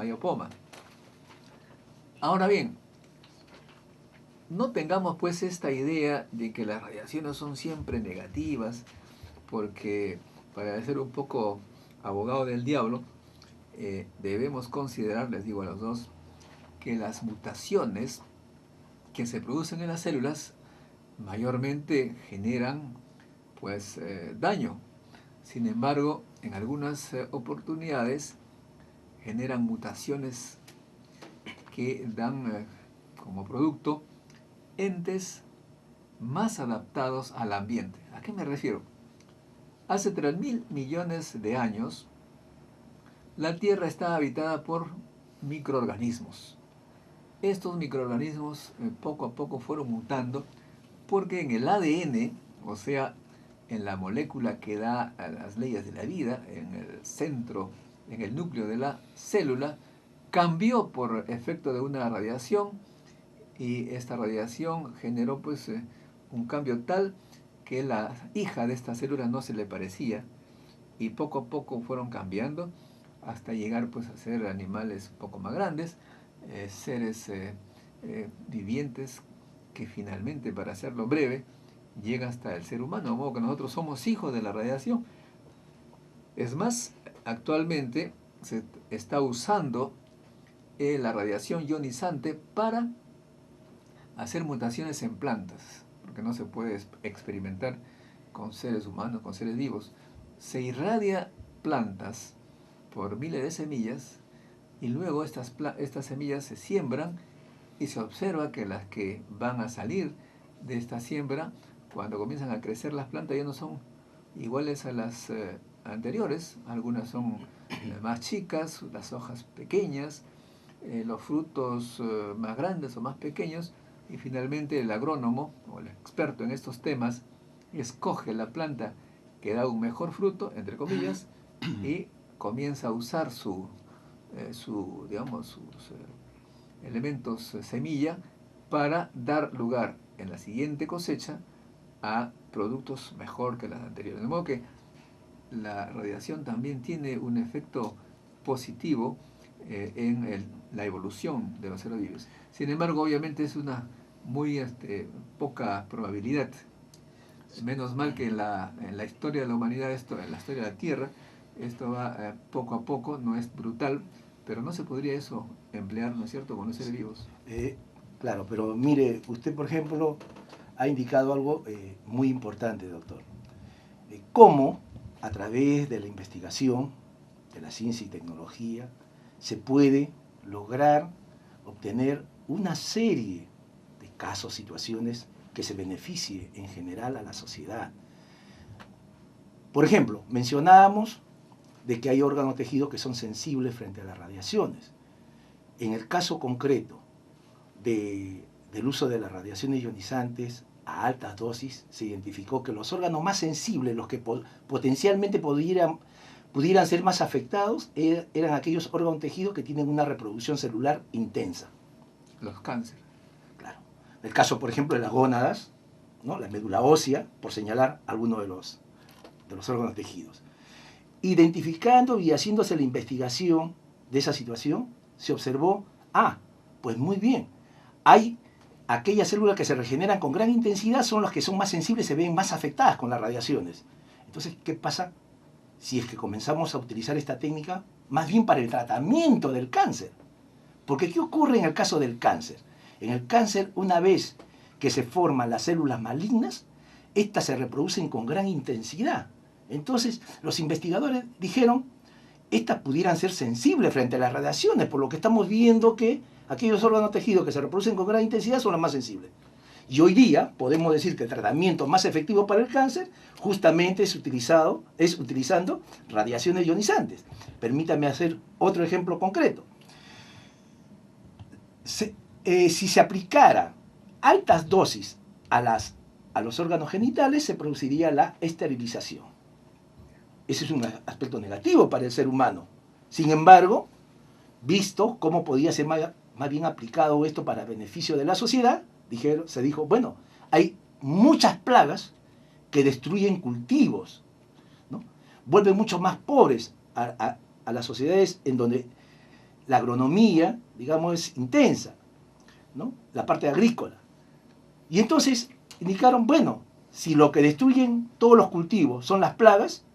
mayopoma. Ahora bien, no tengamos pues esta idea de que las radiaciones son siempre negativas, porque para ser un poco abogado del diablo, debemos considerar, les digo a los dos, que las mutaciones que se producen en las células mayormente generan pues daño. Sin embargo, en algunas oportunidades generan mutaciones que dan como producto entes más adaptados al ambiente. ¿A qué me refiero? Hace 3.000 millones de años, la Tierra estaba habitada por microorganismos. Estos microorganismos poco a poco fueron mutando porque en el ADN, o sea, en la molécula que da a las leyes de la vida, en el centro, en el núcleo de la célula, cambió por efecto de una radiación, y esta radiación generó pues un cambio tal que la hija de esta célula no se le parecía, y poco a poco fueron cambiando hasta llegar pues a ser animales un poco más grandes, seres vivientes que finalmente, para hacerlo breve, llega hasta el ser humano, de modo que nosotros somos hijos de la radiación. Es más, actualmente se está usando la radiación ionizante para hacer mutaciones en plantas, porque no se puede experimentar con seres humanos, con seres vivos. Se irradia plantas por miles de semillas y luego estas semillas se siembran y se observa que las que van a salir de esta siembra, cuando comienzan a crecer las plantas, ya no son iguales a las anteriores. Algunas son más chicas, las hojas pequeñas, los frutos más grandes o más pequeños, y finalmente el agrónomo o el experto en estos temas escoge la planta que da un mejor fruto, entre comillas, y comienza a usar digamos, sus elementos semilla para dar lugar en la siguiente cosecha a productos mejor que las anteriores. De modo que la radiación también tiene un efecto positivo en la evolución de los seres vivos. Sin embargo, obviamente es una muy poca probabilidad. Menos mal que en la historia de la humanidad, en la historia de la Tierra, esto va poco a poco, no es brutal, pero no se podría eso emplear, ¿no es cierto?, con los seres vivos. Claro, pero mire, usted, por ejemplo, ha indicado algo muy importante, doctor. Cómo, a través de la investigación, de la ciencia y tecnología, se puede lograr obtener una serie de casos, situaciones que se beneficie en general a la sociedad. Por ejemplo, mencionábamos de que hay órganos tejidos que son sensibles frente a las radiaciones. En el caso concreto del uso de las radiaciones ionizantes a altas dosis, se identificó que los órganos más sensibles, los que potencialmente pudieran ser más afectados, eran aquellos órganos tejidos que tienen una reproducción celular intensa. Los cánceres. Claro. El caso, por ejemplo, de las gónadas, ¿no?, la médula ósea, por señalar algunos de los órganos tejidos. Identificando y haciéndose la investigación de esa situación, se observó, pues muy bien, hay aquellas células que se regeneran con gran intensidad, son las que son más sensibles, se ven más afectadas con las radiaciones. Entonces, ¿qué pasa si es que comenzamos a utilizar esta técnica más bien para el tratamiento del cáncer? Porque ¿qué ocurre en el caso del cáncer? En el cáncer, una vez que se forman las células malignas, estas se reproducen con gran intensidad. Entonces, los investigadores dijeron, estas pudieran ser sensibles frente a las radiaciones, por lo que estamos viendo que aquellos órganos tejidos que se reproducen con gran intensidad son los más sensibles. Y hoy día podemos decir que el tratamiento más efectivo para el cáncer justamente es utilizando radiaciones ionizantes. Permítame hacer otro ejemplo concreto. Si se aplicara altas dosis a los órganos genitales, se produciría la esterilización. Ese es un aspecto negativo para el ser humano. Sin embargo, visto cómo podía ser más bien aplicado esto para beneficio de la sociedad, se dijo, bueno, hay muchas plagas que destruyen cultivos, ¿no? Vuelven mucho más pobres a las sociedades en donde la agronomía, digamos, es intensa, ¿no? La parte agrícola. Y entonces indicaron, bueno, si lo que destruyen todos los cultivos son las plagas,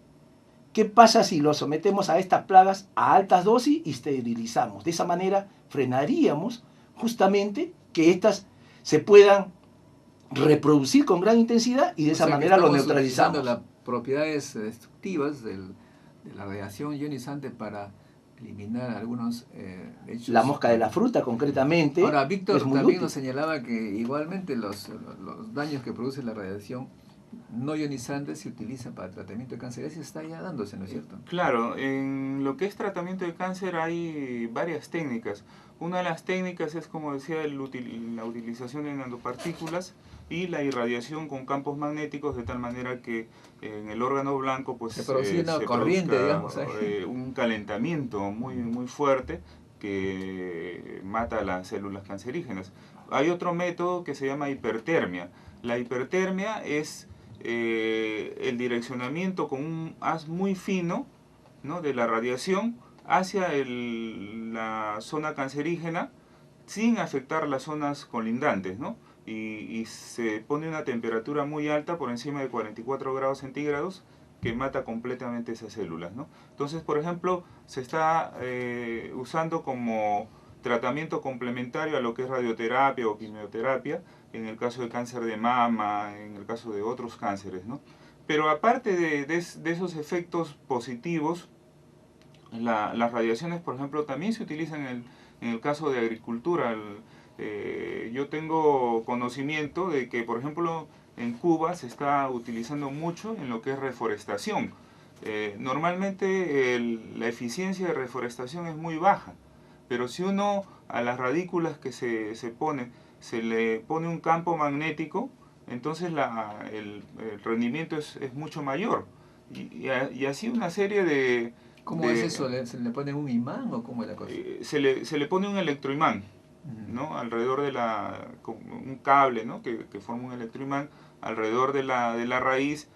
¿qué pasa si los sometemos a estas plagas a altas dosis y esterilizamos? De esa manera frenaríamos justamente que éstas se puedan reproducir con gran intensidad y de esa manera lo neutralizamos. Las propiedades destructivas de la radiación ionizante para eliminar algunos hechos. La mosca de la fruta, concretamente. Ahora, Víctor también útil. nos señalaba que igualmente los daños que produce la radiación no ionizante se utiliza para tratamiento de cáncer. Eso está ya dándose, ¿no es cierto? Claro, en lo que es tratamiento de cáncer hay varias técnicas. Una de las técnicas es, como decía, la utilización de nanopartículas y la irradiación con campos magnéticos, de tal manera que en el órgano blanco pues, se produce una corriente, digamos, un calentamiento muy fuerte que mata las células cancerígenas. Hay otro método que se llama hipertermia. La hipertermia es el direccionamiento con un haz muy fino, ¿no?, de la radiación hacia la zona cancerígena sin afectar las zonas colindantes, ¿no? Y se pone una temperatura muy alta, por encima de 44 grados centígrados, que mata completamente esas células, ¿no? Entonces, por ejemplo, se está usando como tratamiento complementario a lo que es radioterapia o quimioterapia, en el caso de cáncer de mama, en el caso de otros cánceres, ¿no? Pero aparte de esos efectos positivos, las radiaciones, por ejemplo, también se utilizan en el caso de agricultura. Yo tengo conocimiento de que, por ejemplo, en Cuba se está utilizando mucho en lo que es reforestación. Normalmente la eficiencia de reforestación es muy baja, pero si uno a las radículas que se le pone un campo magnético, entonces el rendimiento es mucho mayor. Y así una serie de... ¿Cómo es eso? ¿Se le pone un imán o cómo es la cosa? Se le pone un electroimán, ¿no?, alrededor de un cable, ¿no?, que forma un electroimán alrededor de la raíz,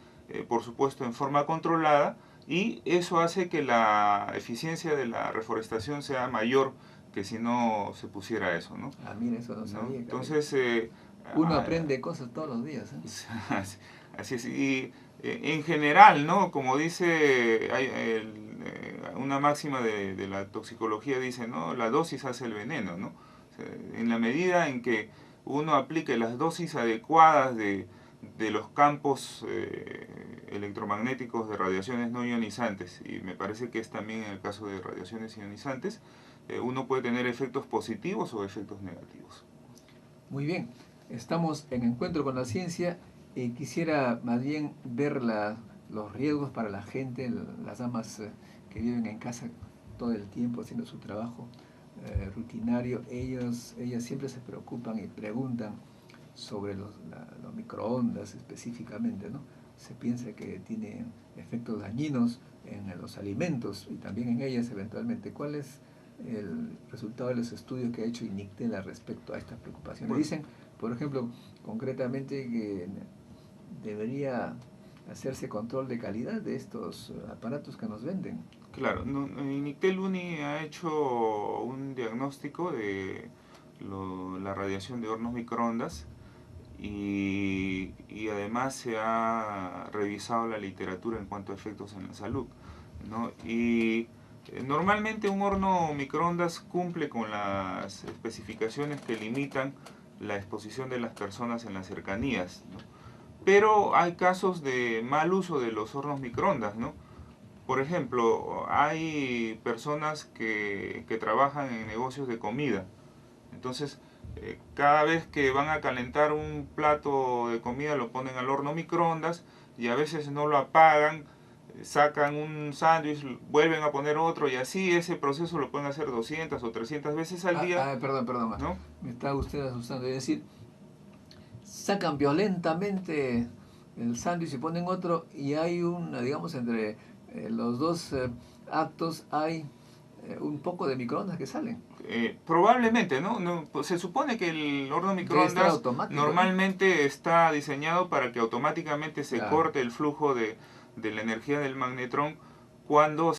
por supuesto en forma controlada, y eso hace que la eficiencia de la reforestación sea mayor que si no se pusiera eso, ¿no? Ah, mira, eso no sabía. Entonces... uno aprende cosas todos los días, ¿eh? Así es. Y en general, ¿no?, como dice una máxima de la toxicología, dice, ¿no?, la dosis hace el veneno, ¿no? O sea, en la medida en que uno aplique las dosis adecuadas de los campos electromagnéticos de radiaciones no ionizantes, y me parece que es también en el caso de radiaciones ionizantes, uno puede tener efectos positivos o efectos negativos. Muy bien, estamos en Encuentro con la Ciencia y quisiera más bien ver los riesgos para la gente, las damas que viven en casa todo el tiempo haciendo su trabajo rutinario. Ellas siempre se preocupan y preguntan sobre los microondas específicamente, ¿no? Se piensa que tiene efectos dañinos en los alimentos y también en ellas eventualmente. ¿Cuál es el resultado de los estudios que ha hecho INICTEL respecto a estas preocupaciones? Bueno, dicen, por ejemplo, concretamente que debería hacerse control de calidad de estos aparatos que nos venden. Claro, INICTEL UNI ha hecho un diagnóstico de la radiación de hornos microondas y además se ha revisado la literatura en cuanto a efectos en la salud, ¿no? Y normalmente un horno microondas cumple con las especificaciones que limitan la exposición de las personas en las cercanías, ¿no? Pero hay casos de mal uso de los hornos microondas, ¿no? Por ejemplo, hay personas que trabajan en negocios de comida. Entonces, cada vez que van a calentar un plato de comida lo ponen al horno microondas y a veces no lo apagan, sacan un sándwich, vuelven a poner otro y así ese proceso lo pueden hacer 200 o 300 veces al día. Perdón, ¿no? Me está usted asustando. Es decir, sacan violentamente el sándwich y ponen otro y hay digamos, entre los dos actos hay un poco de microondas que salen. Probablemente, ¿no? Pues se supone que el horno microondas normalmente está diseñado para que automáticamente se corte el flujo de la energía del magnetrón cuando